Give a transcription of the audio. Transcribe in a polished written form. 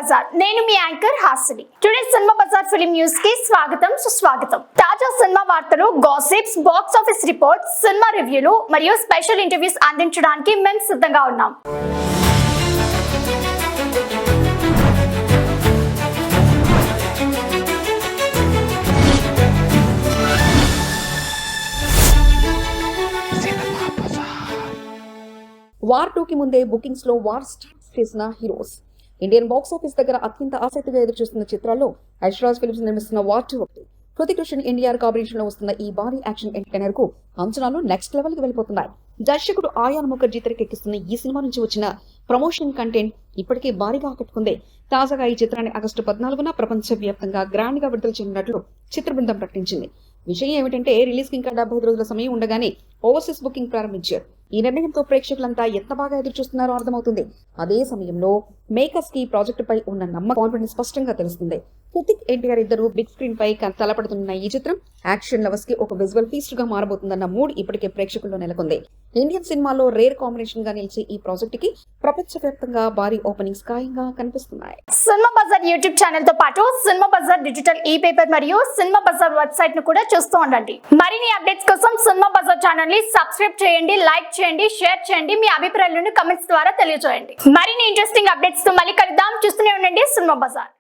బజార్. నేను మీ anchor Hasini. Today cinema Bazaar film news కి స్వాగతం సుస్వాగతం. తాజా సినిమా వార్తలు, gossips, box office reports, cinema రివ్యూలు మరియు స్పెషల్ ఇంటర్వ్యూస్ అందించడానికి మేము సిద్ధంగా ఉన్నాం. వార్ 2 కి ముందే బుకింగ్స్ లో వార్ స్టార్ట్ చేసిన హీరోస్. ఇండియన్ బాక్స్ ఆఫీస్ దగ్గర అత్యంత ఆసక్తిగా ఎదురుచూస్తున్న చిత్రాల్లో ఐశ్రాజ్ ఫిల్మ్స్ నిర్మిస్తున్న వార్ 2 ఒకటి. హృతిక్ రోషన్ ఎన్టీఆర్ కాంబినేషన్ లో వస్తున్న ఈ భారీ యాక్షన్ ఎంటర్టైనర్ కు అంచనాలు నెక్స్ట్ లెవెల్ కి వెళ్ళిపోతున్నాయి. దర్శకుడు ఆయాన్ ముఖర్జీ తెరకెక్కిస్తున్న ఈ సినిమా నుంచి వచ్చిన ప్రమోషన్ కంటెంట్ ఇప్పటికే భారీగా ఆకట్టుకుంది. తాజాగా ఈ చిత్రాన్ని ఆగస్టు 14న ప్రపంచవ్యాప్తంగా గ్రాండ్ గా విడుదల చేయనున్నట్లు చిత్ర బృందం ప్రకటించింది. విషయం ఏమిటంటే రిలీజ్ కి ఇంకా 75 రోజుల సమయం ఉండగానే ఓవర్సీస్ బుకింగ్ ప్రారంభించారు. ఈ నిర్ణయంతో ప్రేక్షకులంతా ఎంత బాగా ఎదురు చూస్తున్నారో అర్థమవుతుంది. అదే సమయంలో మేకర్స్ కి ప్రాజెక్టు పై ఉన్న నమ్మకం, కాన్ఫిడెన్స్ స్పష్టంగా తెలుస్తుంది. హృతిక్, ఎన్టీఆర్ ఇద్దరు బిగ్ స్క్రీన్ పై తలపడుతున్న ఈ చిత్రం యాక్షన్ లవర్స్ కి ఒక విజువల్ ఫీస్ట్ గా మారబోతుందన్న మూడ్ ఇప్పటికే ప్రేక్షకుల్లో నెలకొంది. ఇండియన్ సినిమాలో రేర్ కాంబినేషన్ గా నిలిచే ఈ ప్రాజెక్ట్ కి ప్రపంచవ్యాప్తంగా భారీ ఓపెనింగ్స్ ఖాయంగా కనిపిస్తున్నాయి. సినిమా బజార్ యూట్యూబ్ ఛానల్ తో పాటు సినిమా బజార్ డిజిటల్ ఈ పేపర్ మరియు సినిమా బజార్ వెబ్సైట్ ను కూడా చూస్తూ ఉండండి. మరిన్ని అప్డేట్స్ కోసం సినిమా బజార్ ఛానల్ ని సబ్స్క్రైబ్ చేయండి, లైక్ చేయండి, షేర్ చేయండి. మీ అభిప్రాయాలను కమెంట్స్ ద్వారా తెలియజేయండి. మరిన్ని ఇంట్రెస్టింగ్ అప్డేట్స్ తో మళ్ళీ కలుద్దాం. చూస్తూనే ఉండండి సినిమా బజార్.